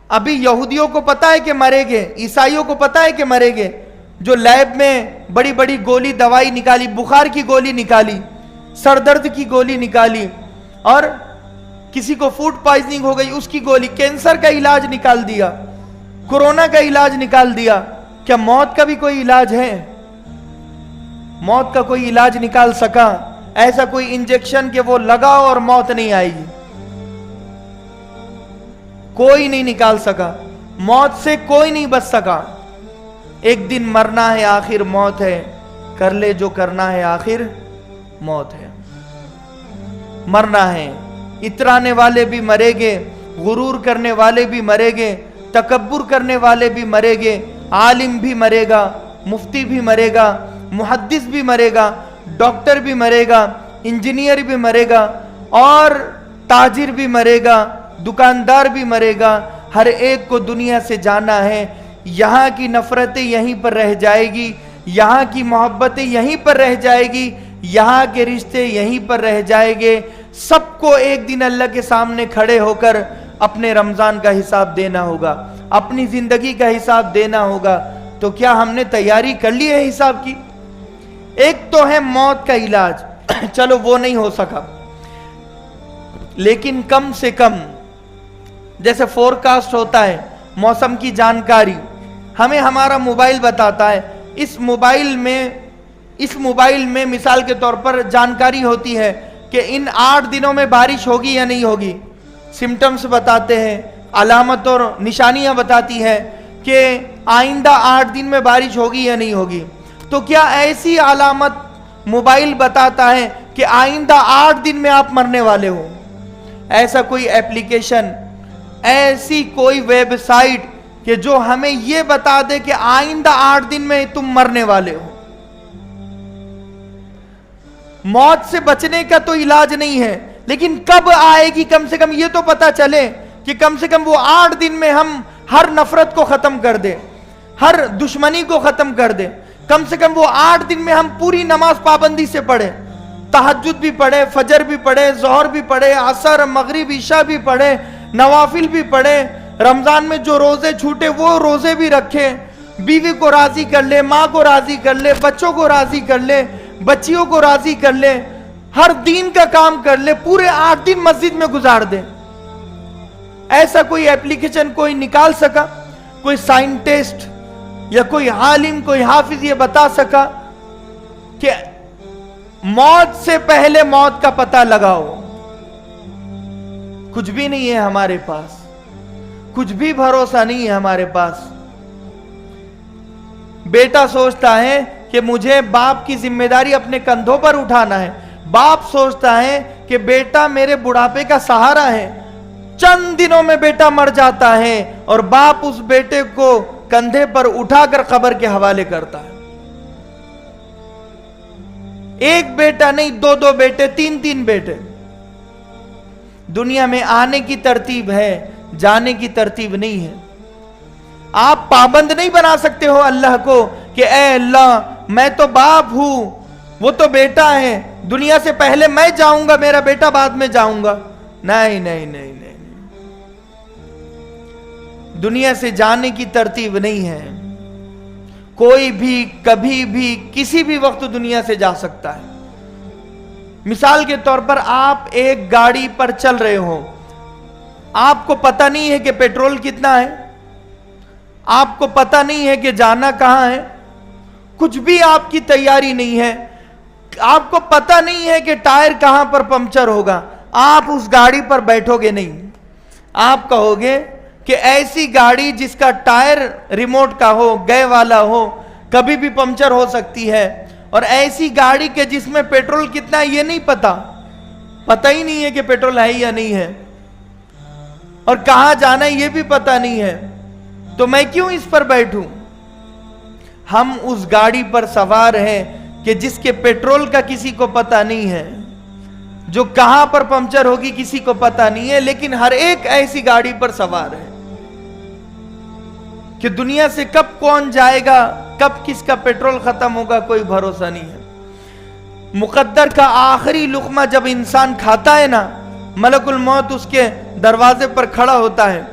ابھی یہودیوں کو پتا ہے کہ مریں گے، عیسائیوں کو پتا ہے کہ مریں گے، جو لیب میں بڑی بڑی گولی دوائی نکالی، بخار کی گولی نکالی، سر درد کی گولی نکالی، اور کسی کو فوڈ پوائزننگ ہو گئی اس کی گولی، کینسر کا علاج نکال دیا، کورونا کا علاج نکال دیا. کیا موت کا بھی کوئی علاج ہے؟ موت کا کوئی علاج نکال سکا؟ ایسا کوئی انجیکشن کہ وہ لگاؤ اور موت نہیں آئے گی؟ کوئی نہیں نکال سکا. موت سے کوئی نہیں بچ سکا. ایک دن مرنا ہے، آخر موت ہے. کر لے جو کرنا ہے، آخر موت ہے. مرنا ہے. اترانے والے بھی مرے گے، غرور کرنے والے بھی مرے گے، تکبر کرنے والے بھی مرے گے، عالم بھی مرے گا، مفتی بھی مرے گا، محدث بھی مرے گا، ڈاکٹر بھی مرے گا، انجینئر بھی مرے گا، اور تاجر بھی مرے گا، دکاندار بھی مرے گا. ہر ایک کو دنیا سے جانا ہے. یہاں کی نفرتیں یہیں پر رہ جائے گی، یہاں کی محبتیں یہیں پر رہ جائے گی، یہاں کے رشتے یہیں پر رہ جائے گے. سب کو ایک دن اللہ کے سامنے کھڑے ہو کر اپنے رمضان کا حساب دینا ہوگا، اپنی زندگی کا حساب دینا ہوگا. تو کیا ہم نے تیاری کر لی ہے حساب کی؟ ایک تو ہے موت کا علاج، چلو وہ نہیں ہو سکا، لیکن کم سے کم جیسے فورکاسٹ ہوتا ہے، موسم کی جانکاری ہمیں ہمارا موبائل بتاتا ہے. اس موبائل میں مثال کے طور پر جانکاری ہوتی ہے کہ ان 8 دنوں میں بارش ہوگی یا نہیں ہوگی. سمٹمز بتاتے ہیں، علامت اور نشانیاں بتاتی ہے کہ آئندہ 8 دن میں بارش ہوگی یا نہیں ہوگی. تو کیا ایسی علامت موبائل بتاتا ہے کہ آئندہ 8 دن میں آپ مرنے والے ہو؟ ایسا کوئی ایپلیکیشن، ایسی کوئی ویب سائٹ کہ جو ہمیں یہ بتا دے کہ آئندہ 8 دن میں تم مرنے والے ہو؟ موت سے بچنے کا تو علاج نہیں ہے، لیکن کب آئے گی کم سے کم یہ تو پتا چلے کہ کم سے کم وہ 8 دن میں ہم ہر نفرت کو ختم کر دیں، ہر دشمنی کو ختم کر دیں. کم سے کم وہ 8 دن میں ہم پوری نماز پابندی سے پڑھیں، تہجد بھی پڑھے، فجر بھی پڑھے، ظہر بھی پڑھے، عصر، مغرب، عشاء بھی پڑھے، نوافل بھی پڑھے. رمضان میں جو روزے چھوٹے وہ روزے بھی رکھے، بیوی کو راضی کر لے، ماں کو راضی کر لے، بچوں کو راضی کر لے، بچیوں کو راضی کر لے، ہر دین کا کام کر لے، پورے 8 دن مسجد میں گزار دے. ایسا کوئی ایپلیکیشن کوئی نکال سکا؟ کوئی سائنٹسٹ یا کوئی عالم، کوئی حافظ یہ بتا سکا کہ موت سے پہلے موت کا پتہ لگاؤ؟ کچھ بھی نہیں ہے ہمارے پاس، کچھ بھی بھروسہ نہیں ہے ہمارے پاس. بیٹا سوچتا ہے کہ مجھے باپ کی ذمہ داری اپنے کندھوں پر اٹھانا ہے. باپ سوچتا ہے کہ بیٹا میرے بڑھاپے کا سہارا ہے. چند دنوں میں بیٹا مر جاتا ہے اور باپ اس بیٹے کو کندھے پر اٹھا کر قبر کے حوالے کرتا ہے. ایک بیٹا نہیں، 2 بیٹے، 3 بیٹے. دنیا میں آنے کی ترتیب ہے، جانے کی ترتیب نہیں ہے. آپ پابند نہیں بنا سکتے ہو اللہ کو کہ اے اللہ میں تو باپ ہوں، وہ تو بیٹا ہے، دنیا سے پہلے میں جاؤں گا، میرا بیٹا بعد میں جاؤں گا. نہیں نہیں نہیں نہیں، دنیا سے جانے کی ترتیب نہیں ہے. کوئی بھی کبھی بھی کسی بھی وقت دنیا سے جا سکتا ہے. مثال کے طور پر آپ ایک گاڑی پر چل رہے ہو، آپ کو پتہ نہیں ہے کہ پیٹرول کتنا ہے، آپ کو پتہ نہیں ہے کہ جانا کہاں ہے، کچھ بھی آپ کی تیاری نہیں ہے، آپ کو پتہ نہیں ہے کہ ٹائر کہاں پر پنکچر ہوگا. آپ اس گاڑی پر بیٹھو گے نہیں. آپ کہو گے کہ ایسی گاڑی جس کا ٹائر ریموٹ کا ہو، گئے والا ہو، کبھی بھی پنکچر ہو سکتی ہے، اور ایسی گاڑی کے جس میں پیٹرول کتنا ہے یہ نہیں پتہ ہی نہیں ہے کہ پیٹرول ہے یا نہیں ہے، اور کہاں جانا ہے یہ بھی پتہ نہیں ہے، تو میں کیوں اس پر بیٹھوں؟ ہم اس گاڑی پر سوار ہیں کہ جس کے پیٹرول کا کسی کو پتہ نہیں ہے، جو کہاں پر پنکچر ہوگی کسی کو پتہ نہیں ہے، لیکن ہر ایک ایسی گاڑی پر سوار ہے کہ دنیا سے کب کون جائے گا، کب کس کا پیٹرول ختم ہوگا، کوئی بھروسہ نہیں ہے. مقدر کا آخری لقمہ جب انسان کھاتا ہے نا، ملک الموت اس کے دروازے پر کھڑا ہوتا ہے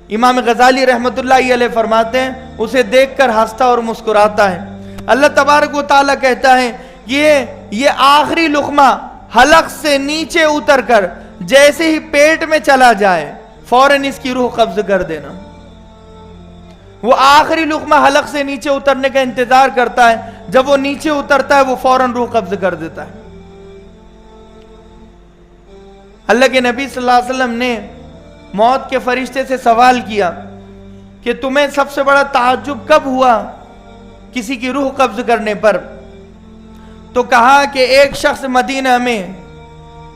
امام غزالی رحمت اللہ علیہ فرماتے ہیں اسے دیکھ کر ہنستا اور مسکراتا ہے۔ اللہ تبارک و تعالیٰ کہتا ہے یہ آخری لقمہ حلق سے نیچے اتر کر جیسے ہی پیٹ میں چلا جائے فوراً اس کی روح قبض کر دینا۔ وہ آخری لقمہ حلق سے نیچے اترنے کا انتظار کرتا ہے، جب وہ نیچے اترتا ہے وہ فوراً روح قبض کر دیتا ہے۔ اللہ کے نبی صلی اللہ علیہ وسلم نے موت کے فرشتے سے سوال کیا کہ تمہیں سب سے بڑا تعجب کب ہوا کسی کی روح قبض کرنے پر؟ تو کہا کہ ایک شخص مدینہ میں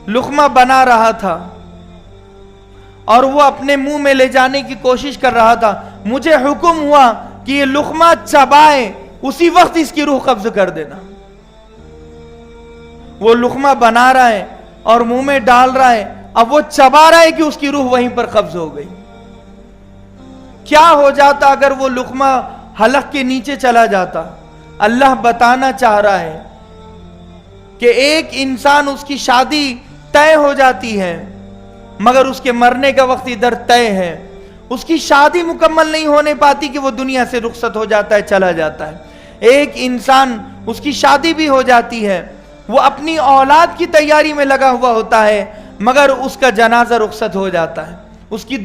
لقمہ بنا رہا تھا اور وہ اپنے منہ میں لے جانے کی کوشش کر رہا تھا، مجھے حکم ہوا کہ یہ لقمہ چبائے، اسی وقت اس کی روح قبض کر دینا۔ وہ لقمہ بنا رہا ہے اور منہ میں ڈال رہا ہے، اب وہ چبا رہا ہے کہ اس کی روح وہیں پر قبض ہو گئی۔ کیا ہو جاتا اگر وہ لقمہ حلق کے نیچے چلا جاتا؟ اللہ بتانا چاہ رہا ہے کہ ایک انسان اس کی شادی طے ہو جاتی ہے مگر اس کے مرنے کا وقت ادھر طے ہے، اس کی شادی مکمل نہیں ہونے پاتی کہ وہ دنیا سے رخصت ہو جاتا ہے، چلا جاتا ہے۔ ایک انسان اس کی شادی بھی ہو جاتی ہے، وہ اپنی اولاد کی تیاری میں لگا ہوا ہوتا ہے مگر اس کا جنازہ رخصت ہو جاتا ہے، اس کی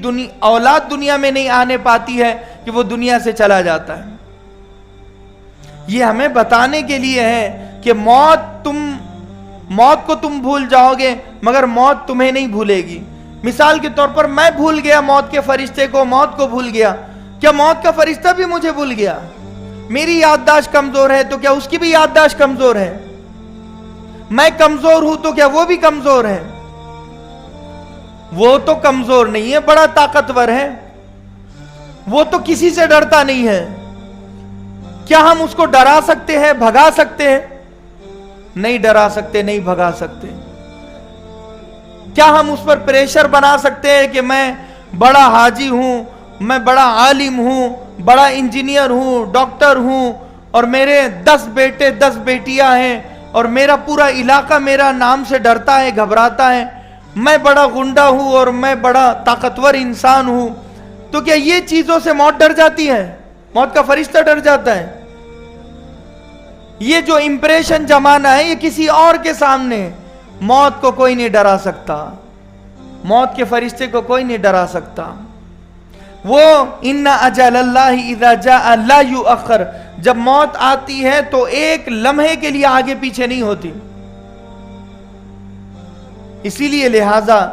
اولاد دنیا میں نہیں آنے پاتی ہے کہ وہ دنیا سے چلا جاتا ہے۔ یہ ہمیں بتانے کے لیے ہے کہ موت کو تم بھول جاؤ گے مگر موت تمہیں نہیں بھولے گی۔ مثال کے طور پر میں بھول گیا موت کے فرشتے کو، موت کو بھول گیا، کیا موت کا فرشتہ بھی مجھے بھول گیا؟ میری یادداشت کمزور ہے تو کیا اس کی بھی یادداشت کمزور ہے؟ میں کمزور ہوں تو کیا وہ بھی کمزور ہے؟ وہ تو کمزور نہیں ہے، بڑا طاقتور ہے، وہ تو کسی سے ڈرتا نہیں ہے۔ کیا ہم اس کو ڈرا سکتے ہیں، بھگا سکتے ہیں؟ نہیں ڈرا سکتے، نہیں بھگا سکتے۔ کیا ہم اس پر پریشر بنا سکتے ہیں کہ میں بڑا حاجی ہوں، میں بڑا عالم ہوں، بڑا انجینئر ہوں، ڈاکٹر ہوں، اور میرے 10 بیٹے 10 بیٹیاں ہیں اور میرا پورا علاقہ میرا نام سے ڈرتا ہے، گھبراتا ہے، میں بڑا غنڈہ ہوں اور میں بڑا طاقتور انسان ہوں؟ تو کیا یہ چیزوں سے موت ڈر جاتی ہے؟ موت کا فرشتہ ڈر جاتا ہے؟ یہ جو امپریشن جمانا ہے یہ کسی اور کے سامنے، موت کو کوئی نہیں ڈرا سکتا، موت کے فرشتے کو کوئی نہیں ڈرا سکتا۔ وہ ان اجل اللہ اذا جاء لا یؤخر، جب موت آتی ہے تو ایک لمحے کے لیے آگے پیچھے نہیں ہوتی۔ اسی لیے لہذا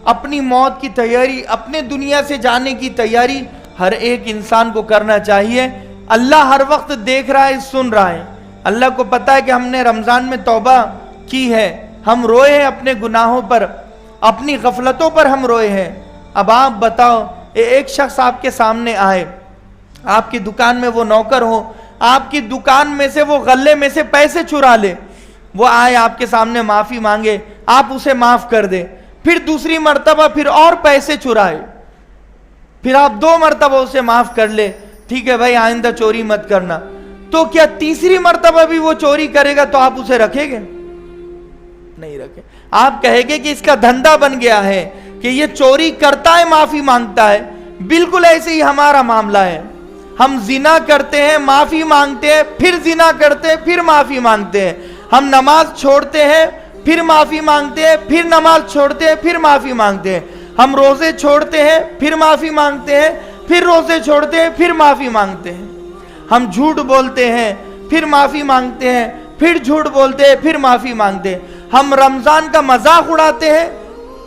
اپنی موت کی تیاری، اپنے دنیا سے جانے کی تیاری ہر ایک انسان کو کرنا چاہیے۔ اللہ ہر وقت دیکھ رہا ہے، سن رہا ہے۔ اللہ کو پتا ہے کہ ہم نے رمضان میں توبہ کی ہے، ہم روئے ہیں اپنے گناہوں پر، اپنی غفلتوں پر ہم روئے ہیں۔ اب آپ بتاؤ، ایک شخص آپ کے سامنے آئے، آپ کی دکان میں وہ نوکر ہو، آپ کی دکان میں سے وہ غلے میں سے پیسے چرا لے، وہ آئے آپ کے سامنے معافی مانگے، آپ اسے معاف کر دیں، پھر دوسری مرتبہ پھر اور پیسے چرائے، پھر آپ 2 مرتبہ اسے معاف کر لے، ٹھیک ہے بھائی آئندہ چوری مت کرنا، تو کیا تیسری مرتبہ بھی وہ چوری کرے گا تو آپ اسے رکھیں گے؟ نہیں رکھیں۔ آپ کہیں گے کہ اس کا دھندا بن گیا ہے کہ یہ چوری کرتا ہے، معافی مانگتا ہے۔ بالکل ایسے ہی ہمارا معاملہ ہے، ہم زنا کرتے ہیں، معافی مانگتے ہیں، پھر زنا کرتے ہیں، پھر معافی مانگتے ہیں، ہم نماز چھوڑتے ہیں، پھر معافی مانگتے ہیں، پھر نماز چھوڑتے ہیں، پھر معافی مانگتے ہیں، ہم روزے چھوڑتے ہیں، پھر معافی مانگتے ہیں، پھر روزے چھوڑتے ہیں، پھر معافی مانگتے ہیں، ہم جھوٹ بولتے ہیں، پھر معافی مانگتے ہیں، پھر جھوٹ بولتے ہیں، پھر معافی مانگتے ہیں، ہم رمضان کا مذاق اڑاتے ہیں،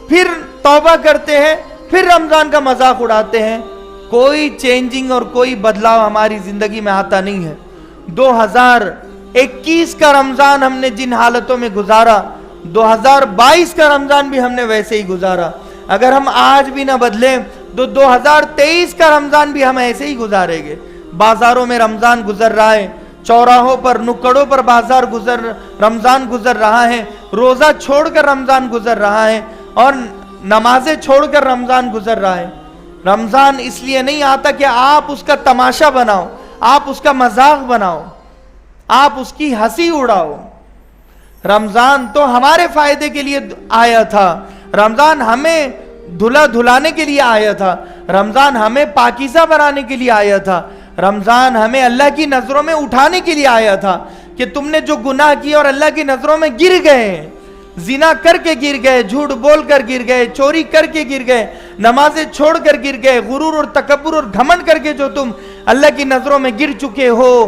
پھر توبہ کرتے ہیں، پھر رمضان کا مذاق اڑاتے ہیں۔ کوئی چینجنگ اور کوئی بدلاؤ ہماری زندگی میں آتا نہیں ہے۔ 2021 کا رمضان ہم نے جن حالتوں میں گزارا، 2022 کا رمضان بھی ہم نے ویسے ہی گزارا۔ اگر ہم آج بھی نہ بدلیں تو 2023 کا رمضان بھی ہم ایسے ہی گزاریں گے۔ بازاروں میں رمضان گزر رہا ہے، چوراہوں پر، نکڑوں پر رمضان گزر رہا ہے، روزہ چھوڑ کر رمضان گزر رہا ہے، اور نمازیں چھوڑ کر رمضان گزر رہا ہے۔ رمضان اس لیے نہیں آتا کہ آپ اس کا تماشا بناؤ، آپ اس کا مذاق بناؤ، آپ اس کی ہنسی اڑاؤ۔ رمضان تو ہمارے فائدے کے لیے آیا تھا، رمضان ہمیں دھلانے کے لیے آیا تھا، رمضان ہمیں پاکیزہ بنانے کے لیے آیا تھا. رمضان ہمیں اللہ کی نظروں میں اٹھانے کے لیے آیا تھا کہ تم نے جو گناہ کیا اور اللہ کی نظروں میں گر گئے, زنا کر کے گر گئے, جھوٹ بول کر گر گئے, چوری کر کے گر گئے, نمازیں چھوڑ کر گر گئے, غرور اور تکبر اور گھمنڈ کر کے جو تم اللہ کی نظروں میں گر چکے ہو,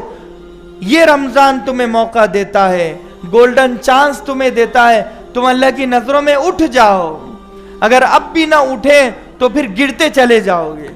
یہ رمضان تمہیں موقع دیتا ہے, گولڈن چانس تمہیں دیتا ہے, تم اللہ کی نظروں میں اٹھ جاؤ. اگر اب بھی نہ اٹھے تو پھر گرتے چلے جاؤ گے.